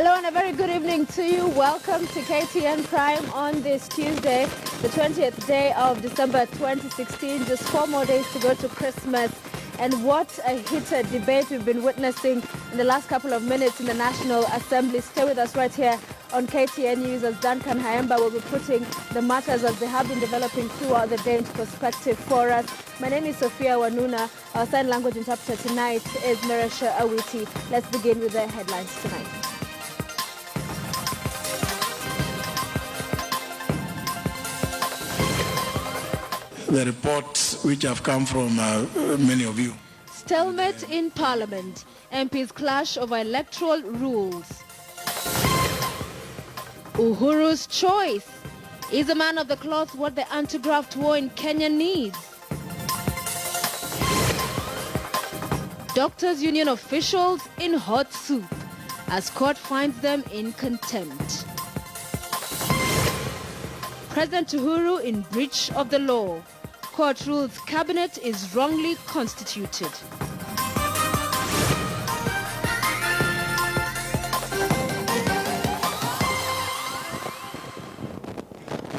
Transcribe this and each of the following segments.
Hello and a very good evening to you. Welcome to KTN Prime on this Tuesday, the 20th day of December 2016. Just 4 more days to go to Christmas. And what a heated debate we've been witnessing in the last couple of minutes in the National Assembly. Stay with us right here on KTN News as Duncan Haemba will be putting the matters as they have been developing throughout the day into perspective for us. My name is Sophia Wanuna. Our sign language interpreter tonight is Miresha Awiti. Let's begin with the headlines tonight. The reports which have come from many of you. Stalemate in Parliament. MPs clash over electoral rules. Uhuru's choice. Is a man of the cloth what the anti-graft war in Kenya needs? Doctors' Union officials in hot soup as court finds them in contempt. President Uhuru in breach of the law. Court rules cabinet is wrongly constituted.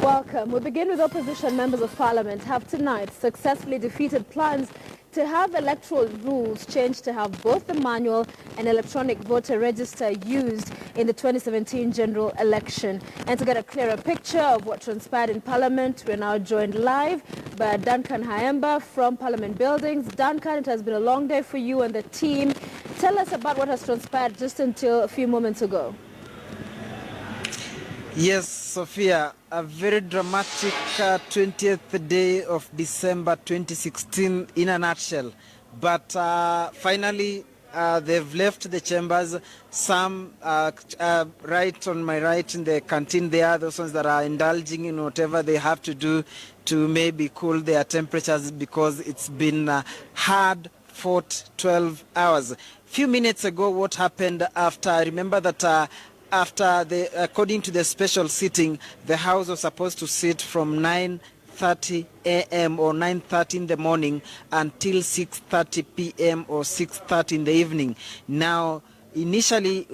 Welcome. We begin with opposition members of parliament have tonight successfully defeated plans to have electoral rules changed to have both the manual and electronic voter register used in the 2017 general election. And to get a clearer picture of what transpired in Parliament, we're now joined live by Duncan Haemba from Parliament Buildings. Duncan, it has been a long day for you and the team. Tell us about what has transpired just until a few moments ago. Yes, Sophia, a very dramatic 20th day of December 2016 in a nutshell. But finally, they've left the chambers. Some right on my right in the canteen there, those ones that are indulging in whatever they have to do to maybe cool their temperatures because it's been hard fought 12 hours. Few minutes ago, what happened after, remember that according to the special sitting, the House was supposed to sit from 9:30 a.m. or 9:30 in the morning until 6:30 p.m. or 6:30 in the evening. Now, initially,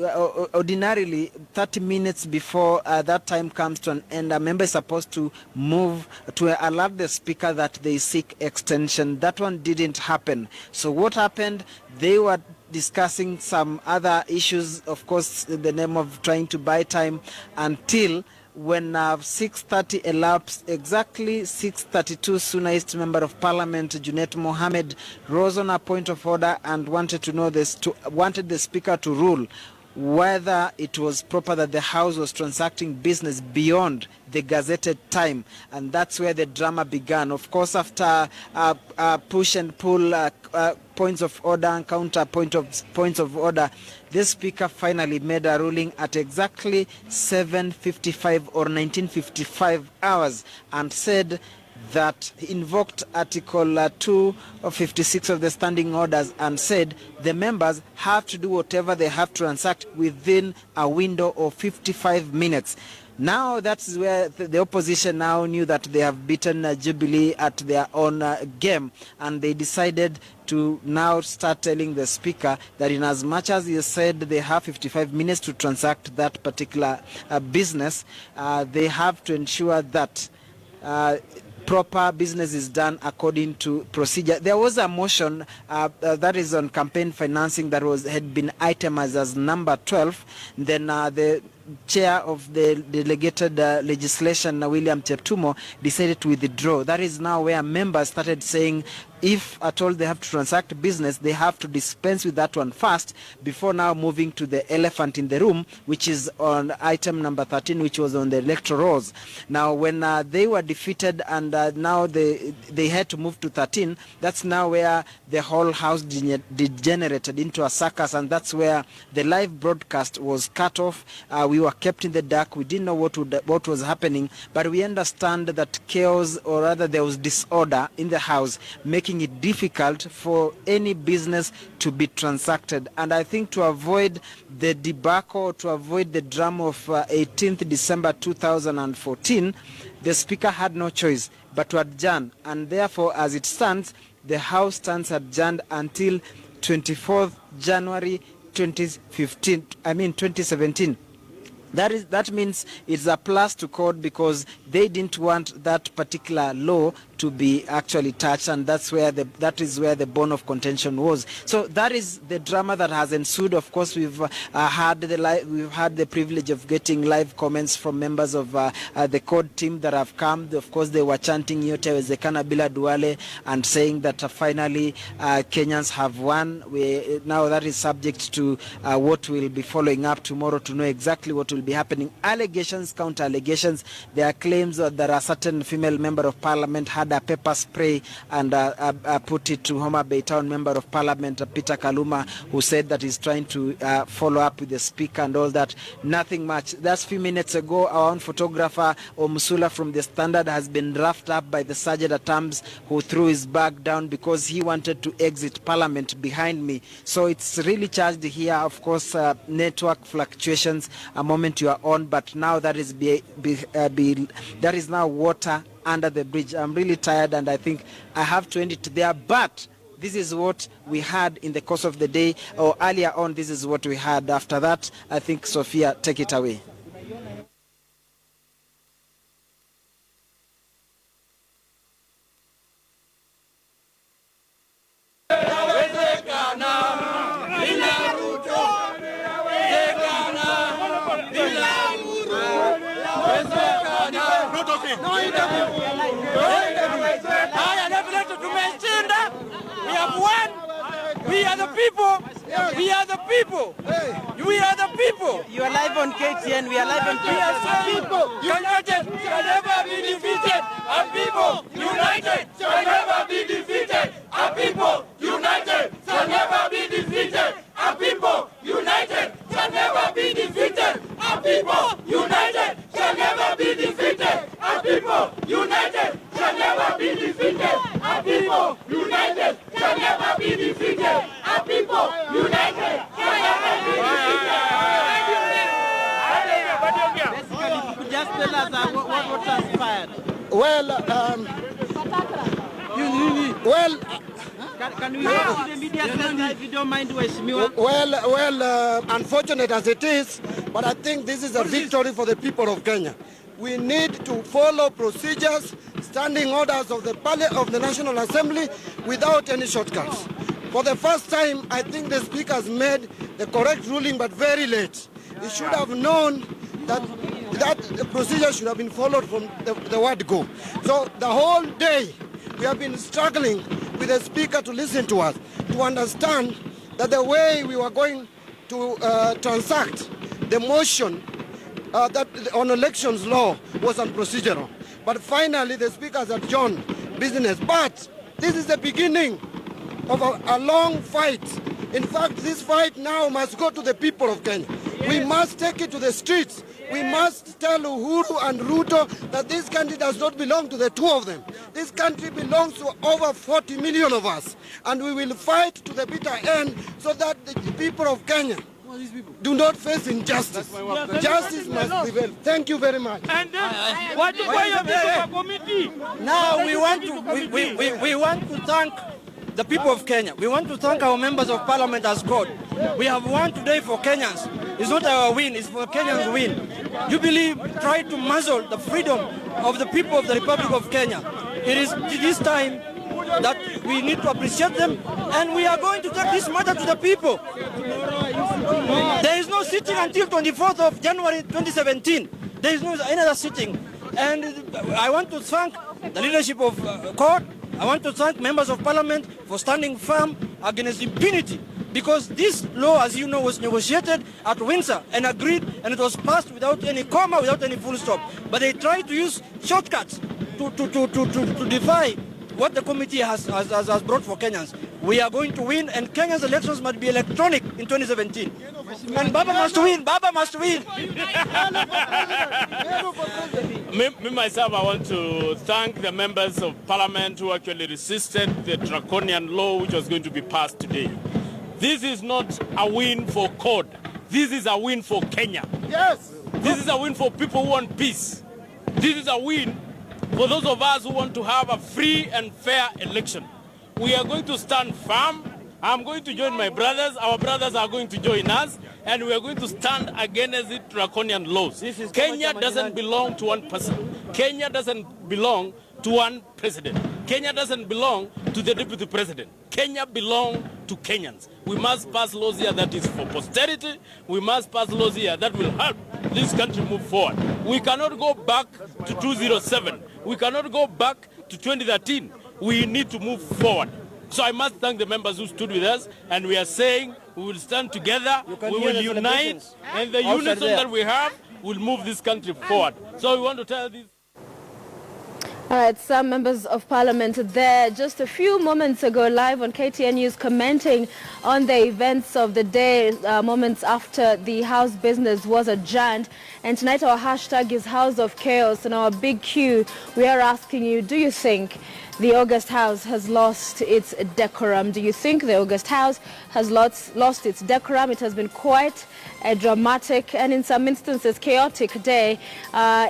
ordinarily, 30 minutes before that time comes to an end, a member is supposed to move to alert the speaker that they seek extension. That one didn't happen. So what happened? They were discussing some other issues, of course, in the name of trying to buy time until when 6:30 elapsed, exactly 6:32, Suna East Member of Parliament Junet Mohammed rose on a point of order and wanted to know wanted the Speaker to rule whether it was proper that the House was transacting business beyond the gazetted time, and that's where the drama began. Of course, after push and pull, points of order and counter points of order, the Speaker finally made a ruling at exactly 7:55 or 1955 hours and said that he invoked Article 256 of the Standing Orders and said the members have to do whatever they have to transact within a window of 55 minutes. Now that's where the opposition now knew that they have beaten Jubilee at their own game, and they decided to now start telling the Speaker that in as much as he said they have 55 minutes to transact that particular business, they have to ensure that proper business is done according to procedure. There was a motion that is on campaign financing that had been itemized as number 12. Then the chair of the delegated legislation, William Cheptumo, decided to withdraw. That is now where members started saying if at all they have to transact business, they have to dispense with that one first before now moving to the elephant in the room, which is on item number 13, which was on the electoral rolls. Now, when they were defeated and now they had to move to 13, that's now where the whole House degenerated into a circus, and that's where the live broadcast was cut off. We were kept in the dark. We didn't know what was happening, but we understand that chaos, or rather there was disorder in the House, making it difficult for any business to be transacted. And I think to avoid the debacle, to avoid the drama of 18th December 2014, the Speaker had no choice but to adjourn. And therefore, as it stands, the House stands adjourned until 24th January 2017. That means it's a plus to court because they didn't want that particular law to be actually touched, and that is where the bone of contention was. So that is the drama that has ensued. Of course, we've had the privilege of getting live comments from members of the court team that have come. Of course, they were chanting "Yote Wezekana Bila Duale" and saying that finally Kenyans have won. Now that is subject to what we'll be following up tomorrow to know exactly what will be happening. Allegations, counter allegations. There are claims that there are certain female member of parliament had a pepper spray and put it to Homa Bay Town member of parliament Peter Kaluma, who said that he's trying to follow up with the speaker and all that. Nothing much. That's a few minutes ago. Our own photographer Omusula from the Standard has been roughed up by the sergeant at arms who threw his bag down because he wanted to exit parliament behind me. So it's really charged here. Of course, network fluctuations a moment you are on, but now that is that is now water under the bridge. I'm really tired and I think I have to end it there, but this is what we had in the course of the day, or earlier on this is what we had. After that, I think Sophia, take it away. We have won. We are the people. We are the people. We are the people. You are live on KTN. We are live on KTN. We are the people. United shall never be defeated. Our people united shall never be defeated. Our people united shall never be defeated. Our people united shall never be defeated. Our people united shall never be defeated. Our people united shall never be defeated. Our people united shall never be defeated. Our people united shall never be defeated. Just tell us what transpired. Can we go to the media center if you don't mind, Weshimiwa? Unfortunate as it is, but I think this is a victory for the people of Kenya. We need to follow procedures, standing orders of the National Assembly without any shortcuts. For the first time, I think the Speaker has made the correct ruling, but very late. He should have known that the procedure should have been followed from the word go. So the whole day, we have been struggling with the Speaker to listen to us, to understand that the way we were going to transact the motion that on elections law was unprocedural. But finally, the Speaker has adjourned business. But this is the beginning of a long fight. In fact, this fight now must go to the people of Kenya. We must take it to the streets. We must tell Uhuru and Ruto that this country does not belong to the two of them. This country belongs to over 40 million of us. And we will fight to the bitter end so that the people of Kenya do not face injustice. Justice must prevail. Thank you very much. And what do you committee? Now we want to thank the people of Kenya. We want to thank our members of parliament as God. We have won today for Kenyans. It's not our win, it's for Kenyans' win. You believe, try to muzzle the freedom of the people of the Republic of Kenya. It is this time that we need to appreciate them, and we are going to take this matter to the people. There is no sitting until 24th of January 2017. There is no another sitting. And I want to thank the leadership of court. I want to thank members of parliament for standing firm against impunity, because this law, as you know, was negotiated at Windsor and agreed, and it was passed without any comma, without any full stop. But they tried to use shortcuts to defy what the committee has brought for Kenyans. We are going to win, and Kenya's elections must be electronic in 2017. And Baba must win. Baba must win. Me myself, I want to thank the members of parliament who actually resisted the draconian law which was going to be passed today. This is not a win for CORD. This is a win for Kenya. Yes. This is a win for people who want peace. This is a win for those of us who want to have a free and fair election. We are going to stand firm. I'm going to join my brothers. Our brothers are going to join us, and we are going to stand against the draconian laws. Kenya doesn't belong to one person. Kenya doesn't belong to one president. Kenya doesn't belong to the deputy president. Kenya belongs to Kenyans. We must pass laws here that is for posterity. We must pass laws here that will help this country move forward. We cannot go back to 2007. We cannot go back to 2013. We need to move forward. So I must thank the members who stood with us, and we are saying we will stand together, we will unite, and the unison that we have will move this country forward. So we want to tell this. All right, some members of parliament there just a few moments ago live on KTN News commenting on the events of the day moments after the House business was adjourned. And tonight our hashtag is House of Chaos, and our big Q, we are asking you, do you think the August House has lost its decorum? Do you think the August House has lost its decorum? It has been quite a dramatic and in some instances chaotic day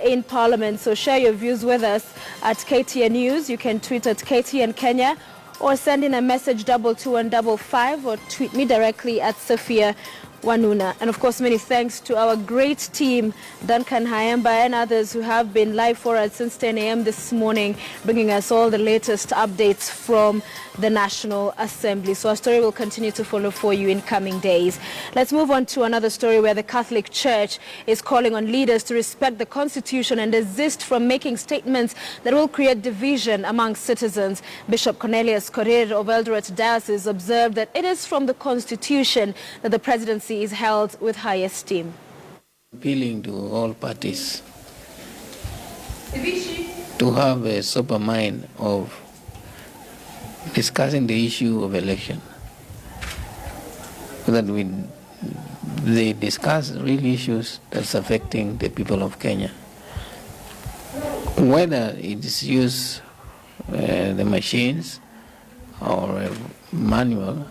in Parliament. So share your views with us at KTN News. You can tweet at KTN Kenya or send in a message 22155 or tweet me directly at Sophia Wanuna. And of course, many thanks to our great team, Duncan Hayamba and others who have been live for us since 10 a.m. this morning, bringing us all the latest updates from the National Assembly. So our story will continue to follow for you in coming days. Let's move on to another story where the Catholic Church is calling on leaders to respect the Constitution and desist from making statements that will create division among citizens. Bishop Cornelius Korir of Eldoret Diocese observed that it is from the Constitution that the presidency is held with high esteem. Appealing to all parties to have a sober mind of discussing the issue of election, so that they discuss real issues that's affecting the people of Kenya. Whether it is use the machines or a manual,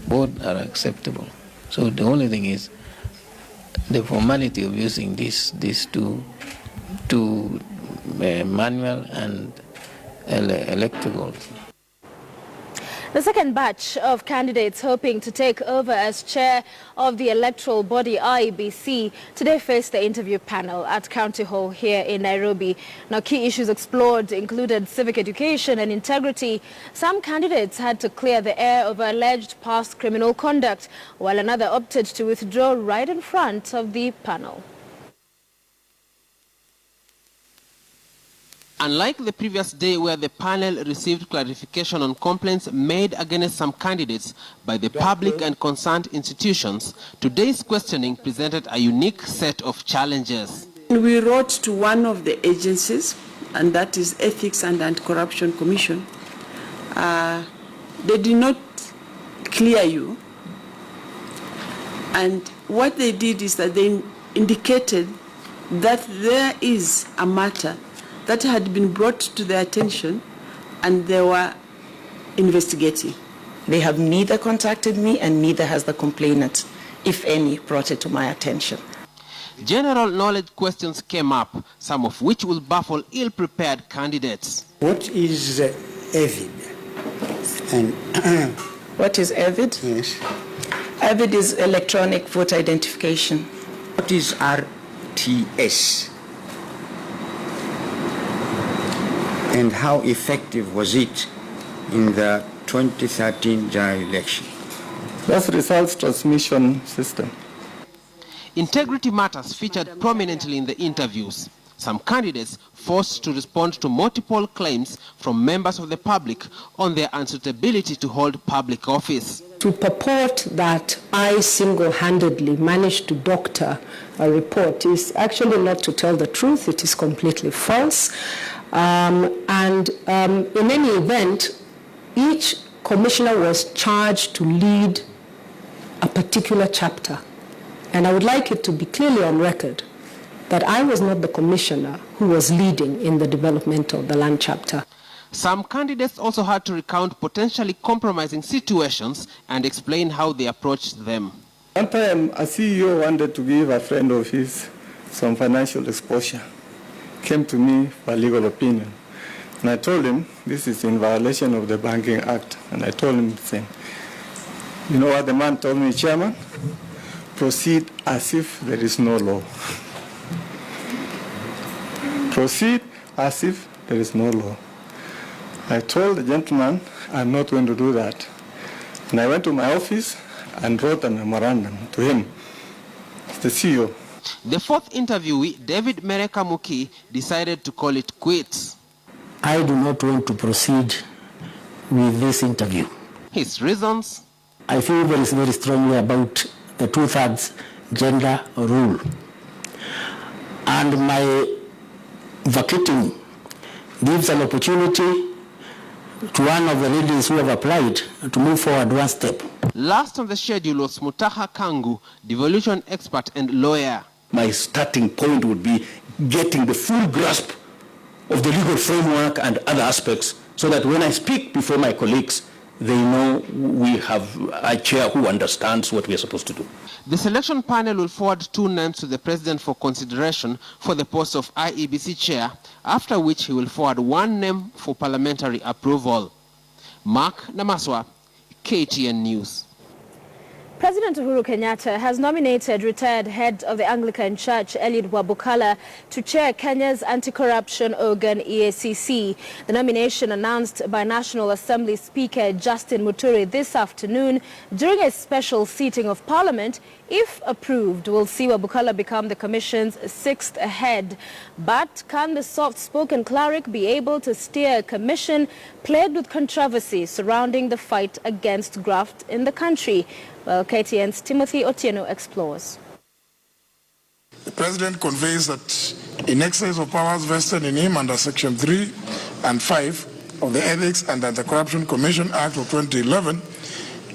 both are acceptable. So the only thing is the formality of using these two manual and electrical. The second batch of candidates hoping to take over as chair of the electoral body IEBC today faced the interview panel at County Hall here in Nairobi. Now, key issues explored included civic education and integrity. Some candidates had to clear the air over alleged past criminal conduct, while another opted to withdraw right in front of the panel. Unlike the previous day where the panel received clarification on complaints made against some candidates by the public and concerned institutions, today's questioning presented a unique set of challenges. We wrote to one of the agencies, and that is Ethics and Anti-Corruption Commission. They did not clear you. And what they did is that they indicated that there is a matter that had been brought to their attention and they were investigating. They have neither contacted me and neither has the complainant, if any, brought it to my attention. General knowledge questions came up, some of which will baffle ill-prepared candidates. What is AVID? And what is AVID? Yes. AVID is electronic voter identification. What is RTS? And how effective was it in the 2013 general election? That's results transmission system. Integrity matters featured prominently in the interviews. Some candidates forced to respond to multiple claims from members of the public on their unsuitability to hold public office. To purport that I single-handedly managed to doctor a report is actually not to tell the truth. It is completely false. In any event, each commissioner was charged to lead a particular chapter. And I would like it to be clearly on record that I was not the commissioner who was leading in the development of the land chapter. Some candidates also had to recount potentially compromising situations and explain how they approached them. One time, a CEO wanted to give a friend of his some financial exposure. Came to me for a legal opinion. And I told him, this is in violation of the Banking Act. And I told him the same. You know what the man told me, Chairman? Proceed as if there is no law. Proceed as if there is no law. I told the gentleman, I'm not going to do that. And I went to my office and wrote a memorandum to him, the CEO. The fourth interviewee, David Mereka-Muki, decided to call it quits. I do not want to proceed with this interview. His reasons? I feel very strongly about the 2/3 gender rule. And my vacating gives an opportunity to one of the ladies who have applied to move forward one step. Last on the schedule was Mutaha Kangu, devolution expert and lawyer. My starting point would be getting the full grasp of the legal framework and other aspects so that when I speak before my colleagues, they know we have a chair who understands what we are supposed to do. The selection panel will forward 2 names to the president for consideration for the post of IEBC chair, after which he will forward 1 name for parliamentary approval. Mark Namaswa, KTN News. President Uhuru Kenyatta has nominated retired head of the Anglican Church, Eliud Wabukala, to chair Kenya's anti-corruption organ EACC. The nomination announced by National Assembly Speaker Justin Muturi this afternoon during a special sitting of Parliament. If approved, will see Wabukala become the Commission's 6th head. But can the soft-spoken cleric be able to steer a commission plagued with controversy surrounding the fight against graft in the country? Well, KTN's Timothy Otieno explores. The President conveys that in excess of powers vested in him under Section 3 and 5 of the Ethics and Anti-Corruption Commission Act of 2011,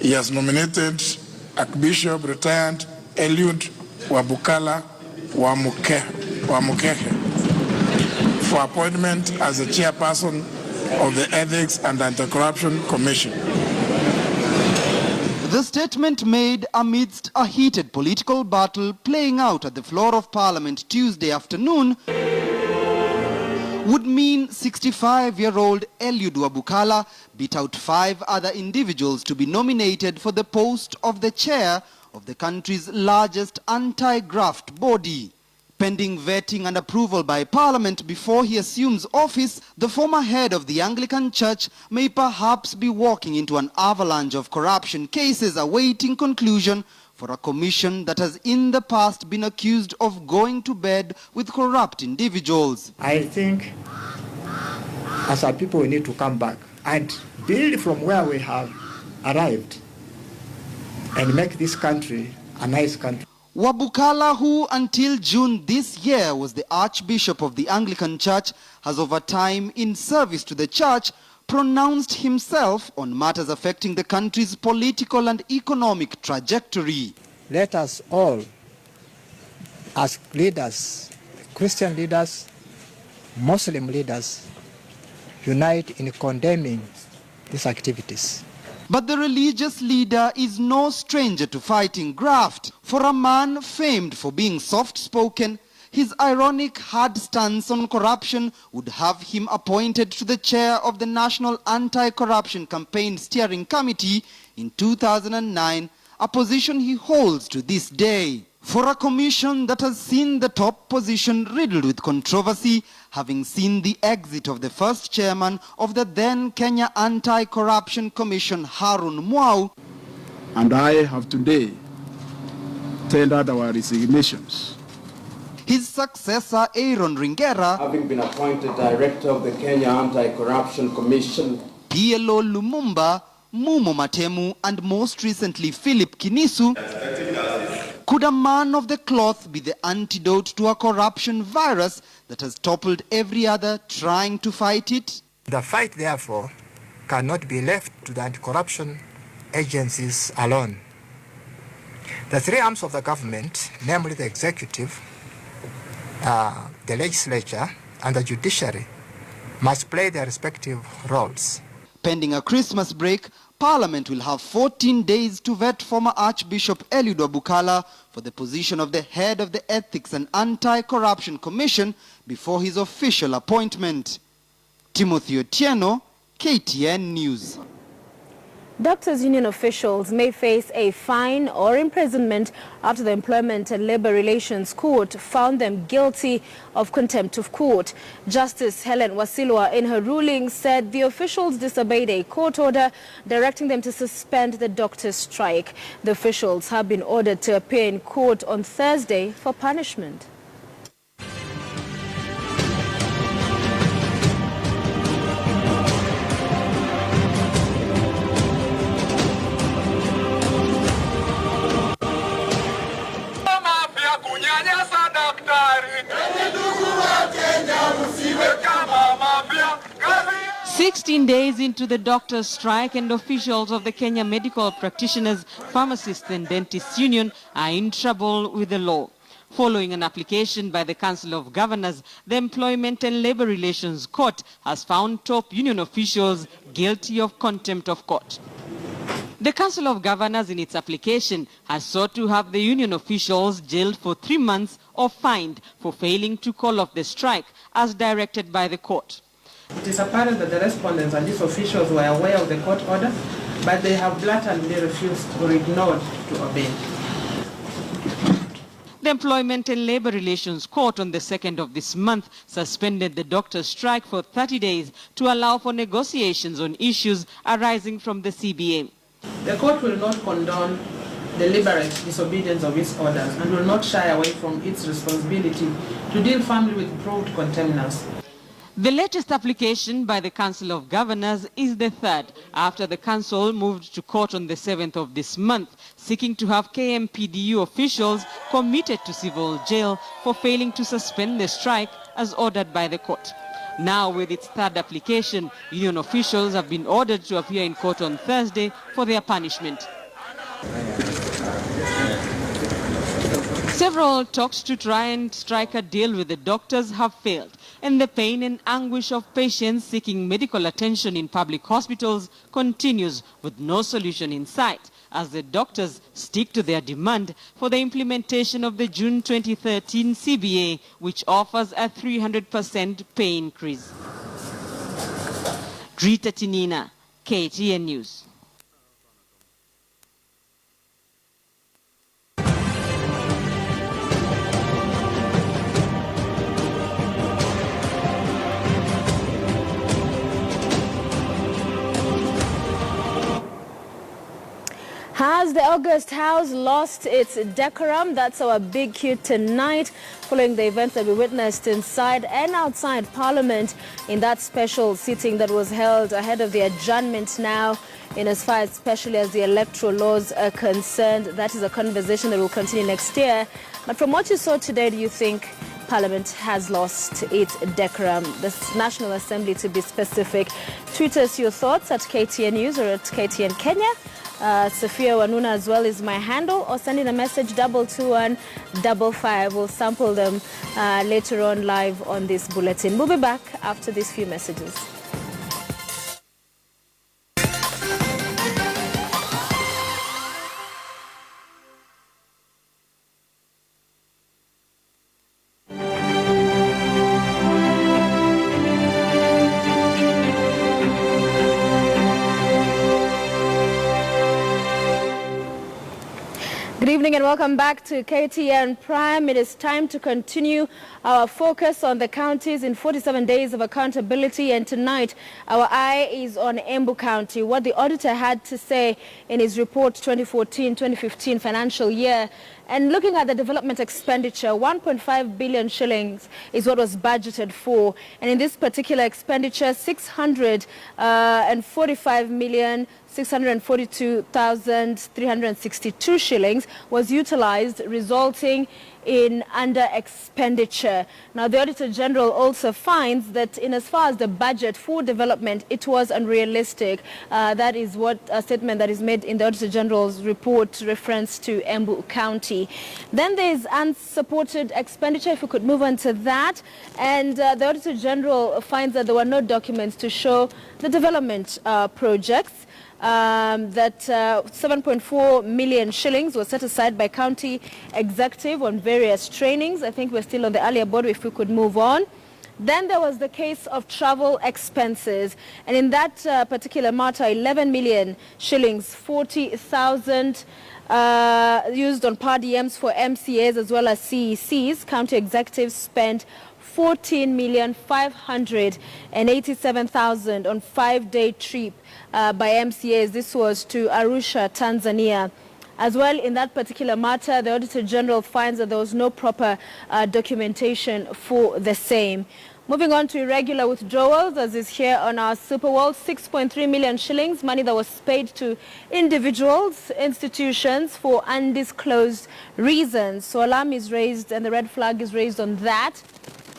he has nominated Archbishop retired Eliud Wabukala Wamukehe for appointment as the chairperson of the Ethics and Anti-Corruption Commission. The statement made amidst a heated political battle playing out at the floor of Parliament Tuesday afternoon would mean 65-year-old Eliud Wabukala beat out 5 other individuals to be nominated for the post of the chair of the country's largest anti-graft body. Pending vetting and approval by Parliament before he assumes office, the former head of the Anglican Church may perhaps be walking into an avalanche of corruption cases awaiting conclusion for a commission that has in the past been accused of going to bed with corrupt individuals. I think as a people we need to come back and build from where we have arrived and make this country a nice country. Wabukala, who until June this year was the Archbishop of the Anglican Church, has over time in service to the church pronounced himself on matters affecting the country's political and economic trajectory. Let us all, as leaders, Christian leaders, Muslim leaders, unite in condemning these activities. But the religious leader is no stranger to fighting graft. For a man famed for being soft-spoken, his ironic hard stance on corruption would have him appointed to the chair of the National Anti-Corruption Campaign Steering Committee in 2009, a position he holds to this day. For a commission that has seen the top position riddled with controversy, having seen the exit of the first chairman of the then Kenya Anti-Corruption Commission, Harun Mwau. And I have today tendered our resignations. His successor, Aaron Ringera, having been appointed director of the Kenya Anti-Corruption Commission, PLO Lumumba, Mumo Matemu, and most recently Philip Kinisu. Could a man of the cloth be the antidote to a corruption virus that has toppled every other trying to fight it? The fight, therefore, cannot be left to the anti-corruption agencies alone. The 3 arms of the government, namely the executive, the legislature, and the judiciary, must play their respective roles. Pending a Christmas break, Parliament will have 14 days to vet former Archbishop Eliud Wabukala for the position of the head of the Ethics and Anti-Corruption Commission before his official appointment. Timothy Otieno, KTN News. Doctors' union officials may face a fine or imprisonment after the Employment and Labour Relations Court found them guilty of contempt of court. Justice Helen Wasilwa, in her ruling, said the officials disobeyed a court order directing them to suspend the doctors' strike. The officials have been ordered to appear in court on Thursday for punishment. kunyanyasa daktari. 16 days into the doctors' strike, and officials of the Kenya Medical Practitioners, Pharmacists and Dentists Union are in trouble with the law. Following an application by the Council of Governors, the Employment and Labour Relations Court has found top union officials guilty of contempt of court. The Council of Governors, in its application, has sought to have the union officials jailed for 3 months or fined for failing to call off the strike, as directed by the court. It is apparent that the respondents and these officials were aware of the court order, but they have blatantly refused or ignored to obey. The Employment and Labour Relations Court on the 2nd of this month suspended the doctors' strike for 30 days to allow for negotiations on issues arising from the CBA. The court will not condone deliberate disobedience of its orders and will not shy away from its responsibility to deal firmly with proved contemners. The latest application by the Council of Governors is the third, after the Council moved to court on the 7th of this month, seeking to have KMPDU officials committed to civil jail for failing to suspend the strike as ordered by the court. Now, with its third application, union officials have been ordered to appear in court on Thursday for their punishment. Several talks to try and strike a deal with the doctors have failed, and the pain and anguish of patients seeking medical attention in public hospitals continues with no solution in sight, as the doctors stick to their demand for the implementation of the June 2013 CBA, which offers a 300% pay increase. Grita Tinina, KTN News. Has the August House lost its decorum? That's our big cue tonight, following the events that we witnessed inside and outside Parliament in that special sitting that was held ahead of the adjournment now, in as far especially as the electoral laws are concerned. That is a conversation that will continue next year. But from what you saw today, do you think Parliament has lost its decorum? The National Assembly, to be specific. Tweet us your thoughts at KTN News or at KTN Kenya. Sophia Wanuna as well is my handle, or send in a message 22155. We'll sample them later on live on this bulletin. We'll be back after these few messages. Good evening and welcome back to KTN Prime. It is time to continue our focus on the counties in 47 days of accountability, and tonight our eye is on Embu County, what the auditor had to say in his report 2014-2015 financial year. And looking at the development expenditure, 1.5 billion shillings is what was budgeted for. And in this particular expenditure, 642,362 shillings was utilized, resulting in under expenditure. Now, the Auditor General also finds that in as far as the budget for development, it was unrealistic. That is what a statement that is made in the Auditor General's report reference to Embu County. Then there is unsupported expenditure, if we could move on to that. And the Auditor General finds that there were no documents to show the development projects. That 7.4 million shillings was set aside by county executive on various trainings. I think we're still on the earlier board, if we could move on. Then there was the case of travel expenses, and in that particular matter, 11 million shillings, 40,000 used on per diems for MCAs as well as CECs. County executives spent 14,587,000 on 5-day trip by MCAs. This was to Arusha, Tanzania. As well, in that particular matter, the Auditor General finds that there was no proper documentation for the same. Moving on to irregular withdrawals, as is here on our Superworld, 6.3 million shillings, money that was paid to individuals, institutions for undisclosed reasons. So alarm is raised and the red flag is raised on that.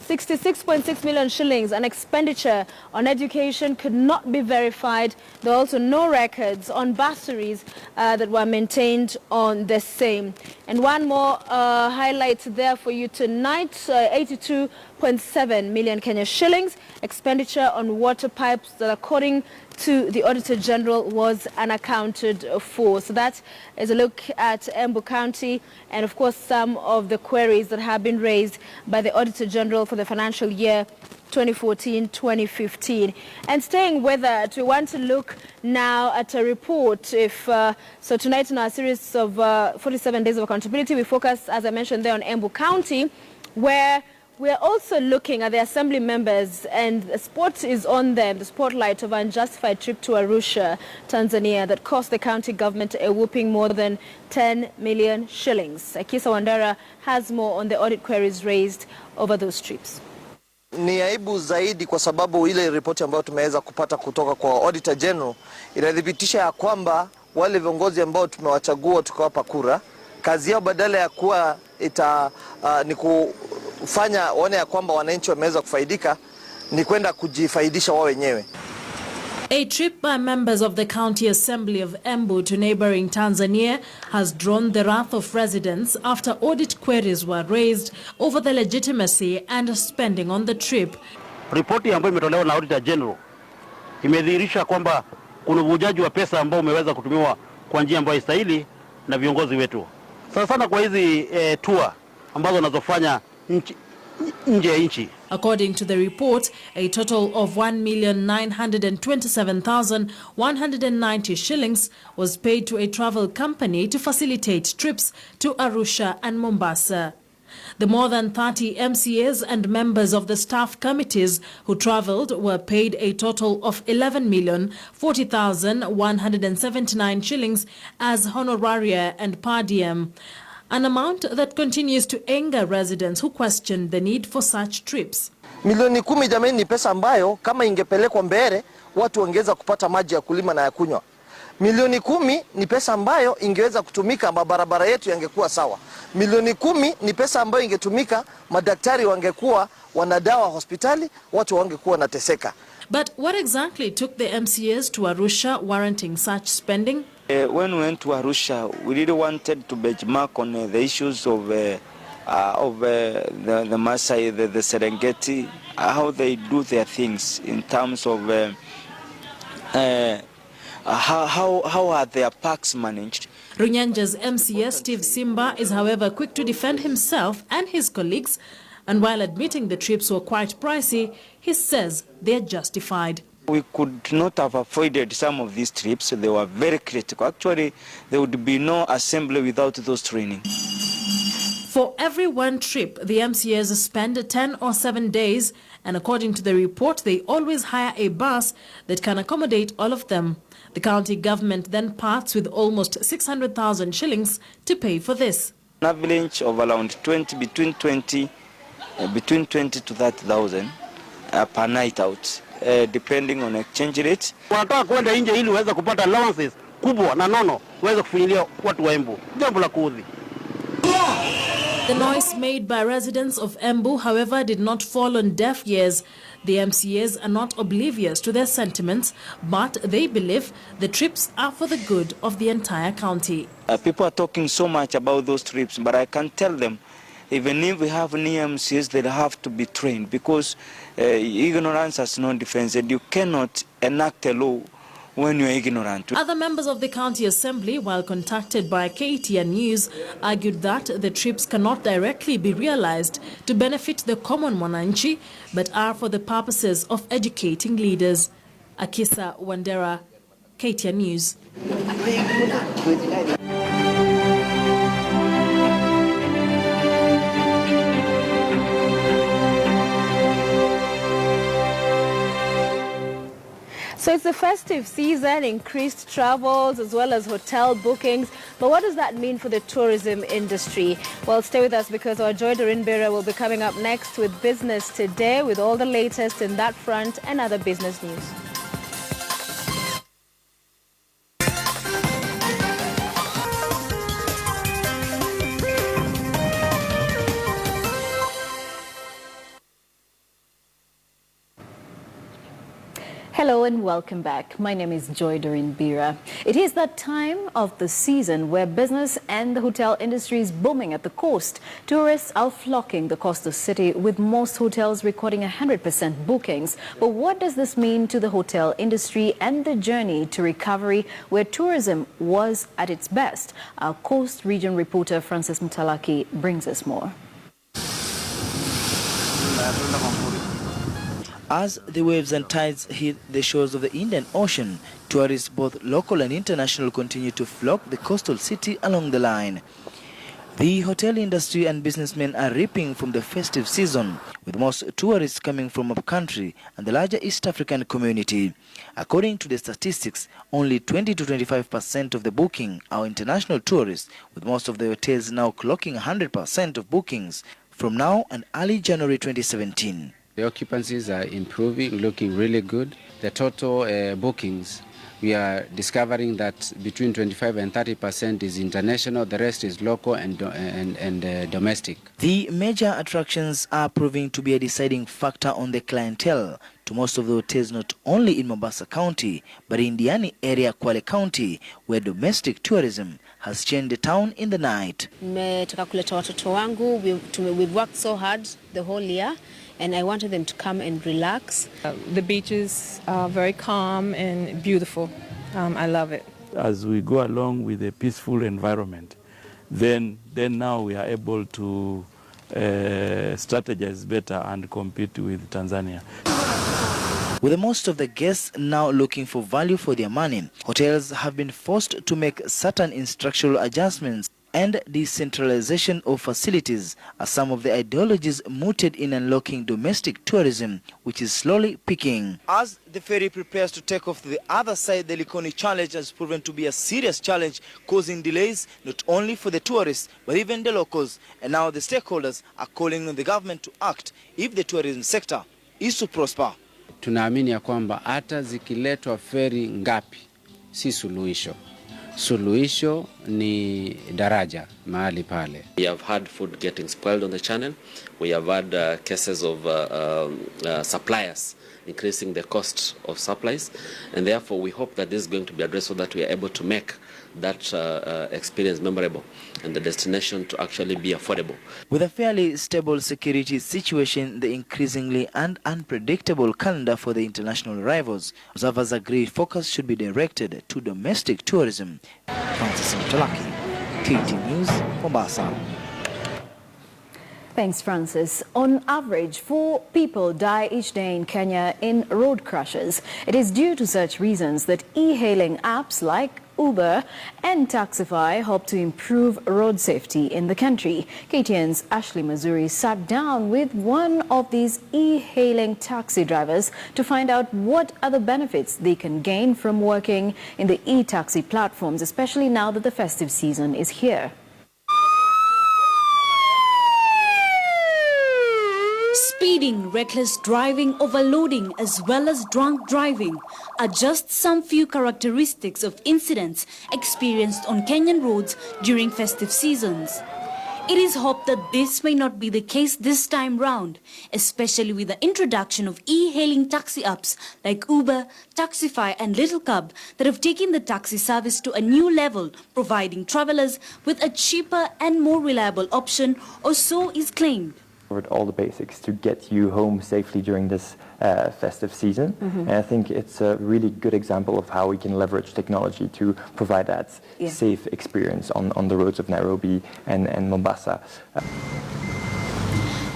66.6 million shillings, an expenditure on education could not be verified. There are also no records on bursaries that were maintained on the same. And one more highlight there for you tonight, 82.7 million Kenya shillings, expenditure on water pipes that, according to the Auditor General, was unaccounted for. So that is a look at Embu County and, of course, some of the queries that have been raised by the Auditor General for the financial year 2014-2015. And staying with that, we want to look now at a report. So tonight in our series of 47 Days of Accountability, we focus, as I mentioned there, on Embu County, where we are also looking at the assembly members, and the spot is on them, the spotlight of an unjustified trip to Arusha, Tanzania, that cost the county government a whopping more than 10 million shillings. Akisa Wandera has more on the audit queries raised over those trips. Ni aibu zaidi kwa sababu ile ripoti ambayo tumeweza kupata kutoka kwa Auditor General inadhibitisha ya kwamba wale viongozi ambao tumewachagua tukawapa kura, kazi yao badala ya kuwa ni kufanya waone ya kwamba wananchi wameweza kufaidika, ni kwenda kujifaidisha wao wenyewe. A trip by members of the County Assembly of Embu to neighboring Tanzania has drawn the wrath of residents after audit queries were raised over the legitimacy and spending on the trip. Ripoti ambayo imetolewa na Auditor General imedhihirisha kwamba kuna uvujaji wa pesa ambao umeweza kutumiwa kwa njia ambayo haistahili na viongozi wetu. Sana kwa hizi tour ambazo wanazofanya nje ya nchi. According to the report, a total of 1,927,190 shillings was paid to a travel company to facilitate trips to Arusha and Mombasa. The more than 30 MCAs and members of the staff committees who travelled were paid a total of 11,040,179 shillings as honoraria and per diem, an amount that continues to anger residents who question the need for such trips. Milioni 10 jamani ni pesa ambayo kama ingepelekwa mbele watu wangeweza kupata maji ya kulima na ya kunywa. Milioni 10 ni pesa ambayo ingeweza kutumika mabarabara yetu yangekuwa sawa. Milioni 10 ni pesa ambayo ingetumika madaktari wangekuwa wanadawa hospitali, watu wangekuwa nateseka. But what exactly took the MCAs to Arusha warranting such spending? When we went to Arusha, we really wanted to benchmark on the issues of the Maasai, the Serengeti, how they do their things in terms of how are their parks managed. Runyanja's MCA Steve Simba is, however, quick to defend himself and his colleagues, and while admitting the trips were quite pricey, he says they're justified. We could not have avoided some of these trips. They were very critical. Actually, there would be no assembly without those training. For every one trip, the MCAs spend 10 or 7 days, and according to the report, they always hire a bus that can accommodate all of them. The county government then parts with almost 600,000 shillings to pay for this. An average of around between 20 to 30,000 per night out. Depending on exchange rate. Wanataka kwenda nje ili uweze kupata allowances kubwa na nono uweze kufinyilia watu wa Embu. Jambo la kuudhi. The noise made by residents of Embu, however, did not fall on deaf ears. The MCAs are not oblivious to their sentiments, but they believe the trips are for the good of the entire county. People are talking so much about those trips, but I can tell them, even if we have new MCAs, they have to be trained, because ignorance has no defense, and you cannot enact a law when you are ignorant. Other members of the county assembly, while contacted by KTN News, argued that the trips cannot directly be realized to benefit the common mwananchi, but are for the purposes of educating leaders. Akisa Wandera, KTN News. So it's the festive season, increased travels as well as hotel bookings. But what does that mean for the tourism industry? Well, stay with us because our Joy Dorinbera will be coming up next with Business Today with all the latest in that front and other business news. Hello and welcome back. My name is Joy Dorinbera. It is that time of the season where business and the hotel industry is booming at the coast. Tourists are flocking the coastal city with most hotels recording 100% bookings. But what does this mean to the hotel industry and the journey to recovery where tourism was at its best? Our Coast Region reporter Francis Mtalaki brings us more. As the waves and tides hit the shores of the Indian Ocean, tourists both local and international continue to flock the coastal city along the line. The hotel industry and businessmen are reaping from the festive season, with most tourists coming from upcountry and the larger East African community. According to the statistics, only 20 to 25% of the booking are international tourists, with most of the hotels now clocking 100% of bookings from now and early January 2017. The occupancies are improving, looking really good. The total bookings, we are discovering that between 25 and 30% is international, the rest is local and domestic. The major attractions are proving to be a deciding factor on the clientele to most of the hotels not only in Mombasa County, but in Diani area, Kwale County, where domestic tourism has changed the town in the night. We've worked so hard the whole year, and I wanted them to come and relax. The beaches are very calm and beautiful. I love it. As we go along with a peaceful environment, then now we are able to strategize better and compete with Tanzania. With most of the guests now looking for value for their money, hotels have been forced to make certain structural adjustments and decentralization of facilities as some of the ideologies mooted in unlocking domestic tourism, which is slowly peaking. As the ferry prepares to take off to the other side, the Likoni challenge has proven to be a serious challenge, causing delays not only for the tourists, but even the locals. And now the stakeholders are calling on the government to act if the tourism sector is to prosper. Tunaamini ya kwamba hata zikiletwa feri ngapi si suluhisho. Suluhisho ni daraja mahali pale. We have had food getting spoiled on the channel. We have had cases of suppliers increasing the cost of supplies, and therefore we hope that this is going to be addressed so that we are able to make that experience memorable and the destination to actually be affordable. With a fairly stable security situation, the increasingly and unpredictable calendar for the international arrivals, observers agree focus should be directed to domestic tourism. Francis Mtalaki, KTN News, Mombasa. Thanks, Francis. On average, 4 people die each day in Kenya in road crashes. It is due to such reasons that e-hailing apps like Uber and Taxify help to improve road safety in the country. KTN's Ashley Mazuri sat down with one of these e-hailing taxi drivers to find out what other benefits they can gain from working in the e-taxi platforms, especially now that the festive season is here. Speeding, reckless driving, overloading, as well as drunk driving are just some few characteristics of incidents experienced on Kenyan roads during festive seasons. It is hoped that this may not be the case this time round, especially with the introduction of e-hailing taxi apps like Uber, Taxify and Little Cab that have taken the taxi service to a new level, providing travelers with a cheaper and more reliable option, or so is claimed. Covered all the basics to get you home safely during this festive season. And I think it's a really good example of how we can leverage technology to provide that safe experience on the roads of Nairobi and Mombasa.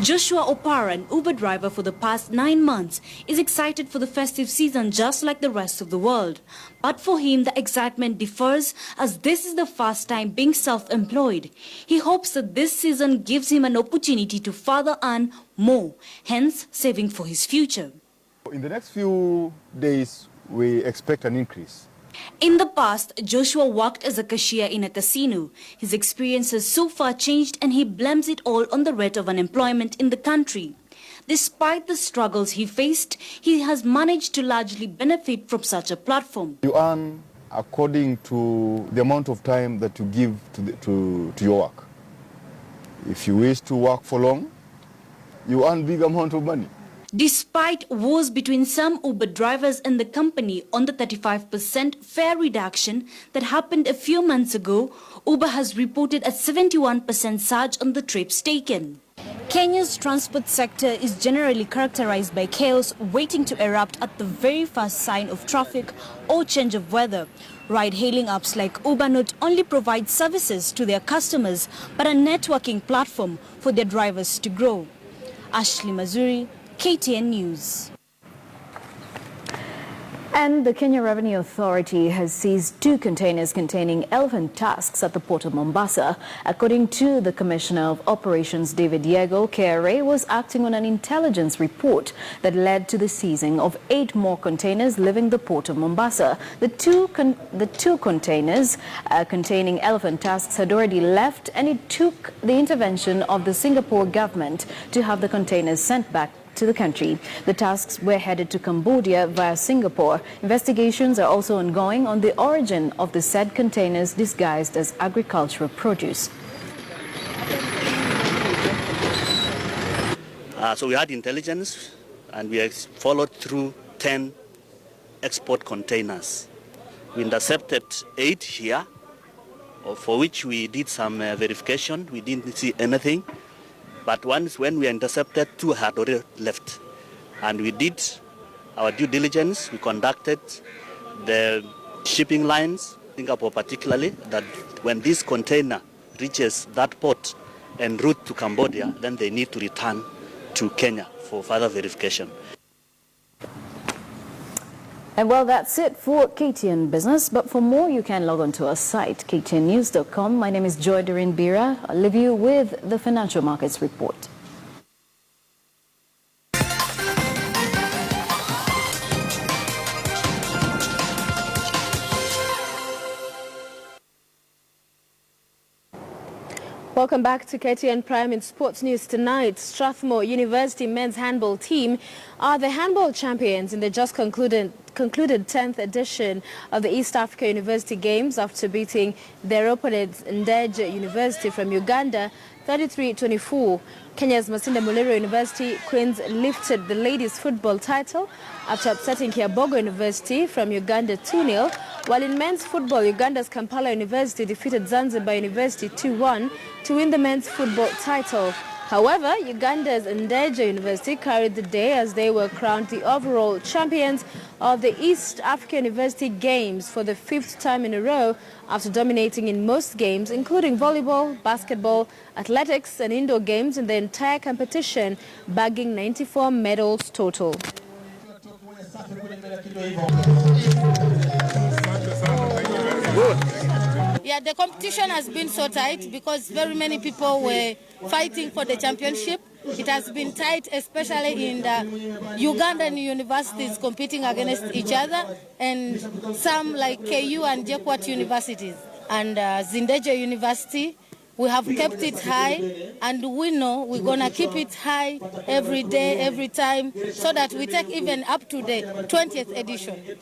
Joshua Opara, an Uber driver for the past 9 months, is excited for the festive season just like the rest of the world. But for him, the excitement differs as this is the first time being self-employed. He hopes that this season gives him an opportunity to further earn more, hence saving for his future. In the next few days, we expect an increase. In the past, Joshua worked as a cashier in a casino. His experience has so far changed and he blames it all on the rate of unemployment in the country. Despite the struggles he faced, he has managed to largely benefit from such a platform. You earn according to the amount of time that you give to your work. If you wish to work for long, you earn big amount of money. Despite wars between some Uber drivers and the company on the 35% fare reduction that happened a few months ago, Uber has reported a 71% surge on the trips taken. Kenya's transport sector is generally characterized by chaos waiting to erupt at the very first sign of traffic or change of weather. Ride-hailing apps like Uber not only provide services to their customers, but a networking platform for their drivers to grow. Ashley Mazuri, KTN News. And the Kenya Revenue Authority has seized 2 containers containing elephant tusks at the port of Mombasa. According to the Commissioner of Operations, David Yego, KRA was acting on an intelligence report that led to the seizing of 8 more containers leaving the port of Mombasa. The two containers containing elephant tusks had already left, and it took the intervention of the Singapore government to have the containers sent back to the country. The tusks were headed to Cambodia via Singapore. Investigations are also ongoing on the origin of the said containers disguised as agricultural produce. So we had intelligence and we followed through 10 export containers. We intercepted 8 here, for which we did some verification. We didn't see anything. But once when we intercepted, 2 had already left. And we did our due diligence. We conducted the shipping lines, Singapore particularly, that when this container reaches that port en route to Cambodia, then they need to return to Kenya for further verification. And well, that's it for KTN Business. But for more, you can log on to our site, ktnnews.com. My name is Joy Doreen Bira. I'll leave you with the Financial Markets Report. Welcome back to KTN Prime in Sports News tonight. Strathmore University men's handball team are the handball champions in the just concluded 10th edition of the East Africa University Games after beating their opponents Ndeje University from Uganda 33-24. Kenya's Masinda Muliro University Queens lifted the ladies football title after upsetting Kiabogo University from Uganda 2-0, while in men's football, Uganda's Kampala University defeated Zanzibar University 2-1 to win the men's football title. However, Uganda's Ndeje University carried the day as they were crowned the overall champions of the East Africa University Games for the 5th time in a row after dominating in most games, including volleyball, basketball, athletics and indoor games in the entire competition, bagging 94 medals total. Yeah, the competition has been so tight because very many people were fighting for the championship. It has been tight, especially in the Ugandan universities competing against each other, and some like KU and JKUAT universities. And Ndeje University, we have kept it high, and we know we're going to keep it high every day, every time, so that we take even up to the 20th edition.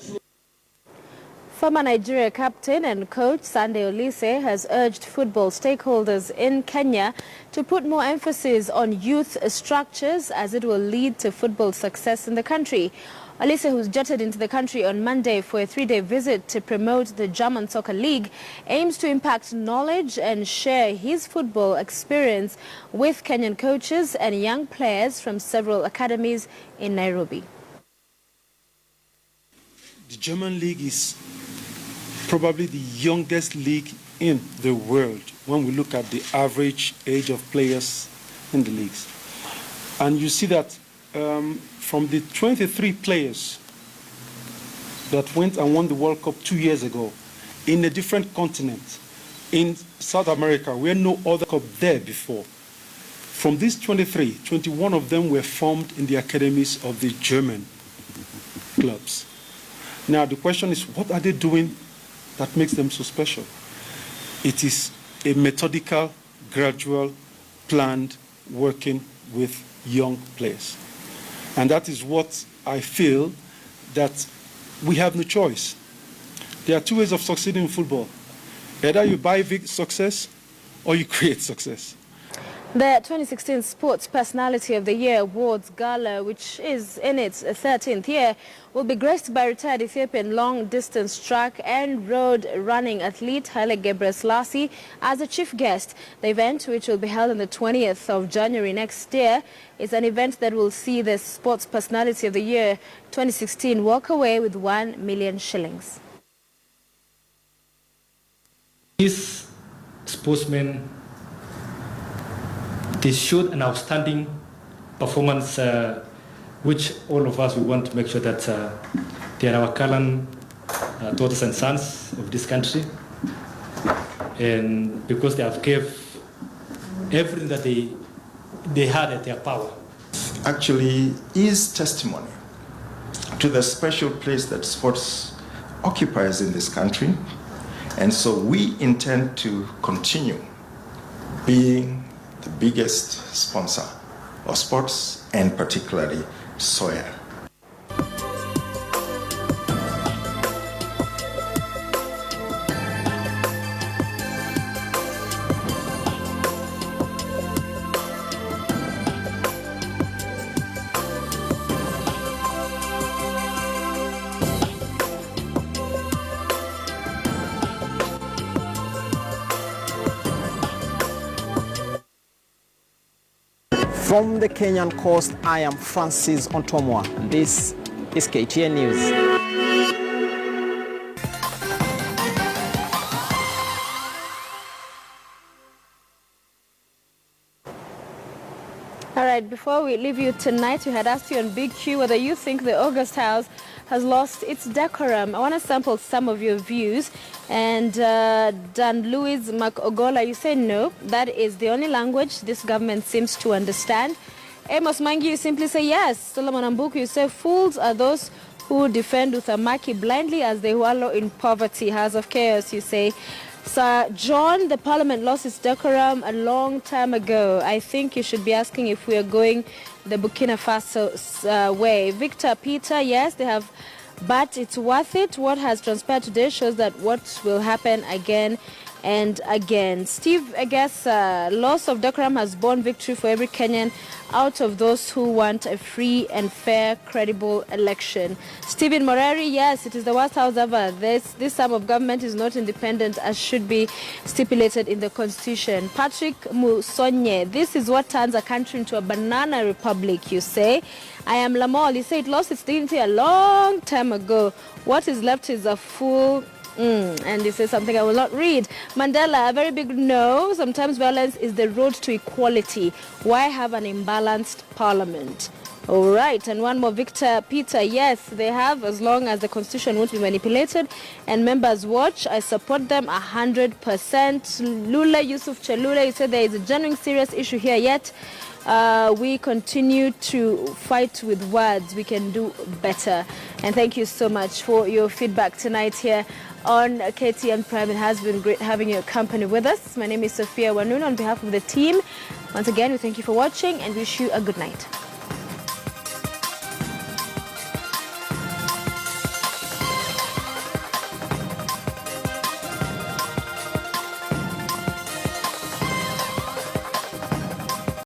Former Nigeria captain and coach Sunday Olise has urged football stakeholders in Kenya to put more emphasis on youth structures as it will lead to football success in the country. Olise, who's jetted into the country on Monday for a 3-day visit to promote the German Soccer League, aims to impact knowledge and share his football experience with Kenyan coaches and young players from several academies in Nairobi. the German league is probably the youngest league in the world when we look at the average age of players in the leagues. And you see that from the 23 players that went and won the World Cup 2 years ago in a different continent, in South America, where no other cup there before. From these 23, 21 of them were formed in the academies of the German clubs. Now the question is, what are they doing that makes them so special? It is a methodical, gradual, planned working with young players. And that is what I feel that we have no choice. There are two ways of succeeding in football. Either you buy success or you create success. The 2016 Sports Personality of the Year Awards Gala, which is in its 13th year, will be graced by retired Ethiopian long-distance track and road running athlete Haile Gebrselassie as a chief guest. The event, which will be held on the 20th of January next year, is an event that will see the Sports Personality of the Year 2016 walk away with 1 million shillings. This sportsman, they showed an outstanding performance, which all of us, we want to make sure that they are our Kalan daughters and sons of this country. And because they have gave everything that they had at their power. Actually is testimony to the special place that sports occupies in this country. And so we intend to continue being the biggest sponsor of sports, and particularly soya. From the Kenyan coast, I am Francis Ontomwa. This is KTN News. All right, before we leave you tonight, we had asked you on Big Q whether you think the August House has lost its decorum. I want to sample some of your views. And Dan Louis Makogola, you say no. That is the only language this government seems to understand. Amos Mangi, you simply say yes. Solomon Ambuku, you say fools are those who defend Uthamaki blindly as they wallow in poverty. House of Chaos, you say. Sir John, the parliament lost its decorum a long time ago. I think you should be asking if we are going the Burkina Faso way. Victor Peter, yes, they have, but it's worth it. What has transpired today shows that what will happen again and again. Steve, I guess loss of decorum has borne victory for every Kenyan out of those who want a free and fair, credible election. Stephen Moreri, yes, it is the worst house ever. This sum of government is not independent as should be stipulated in the constitution. Patrick Musonye, this is what turns a country into a banana republic, you say. I am Lamol, you say it lost its dignity a long time ago. What is left is a full... and this is something I will not read. Mandela, a very big no. Sometimes violence is the road to equality. Why have an imbalanced parliament? All right, and one more, Victor Peter. Yes, they have, as long as the constitution won't be manipulated and members watch. I support them 100%. Lula Yusuf Chalula, you said there is a genuine serious issue here yet. We continue to fight with words. We can do better. And thank you so much for your feedback tonight here on KTN Prime. It has been great having your company with us. My name is Sophia Wanuna. On behalf of the team, once again, we thank you for watching and wish you a good night.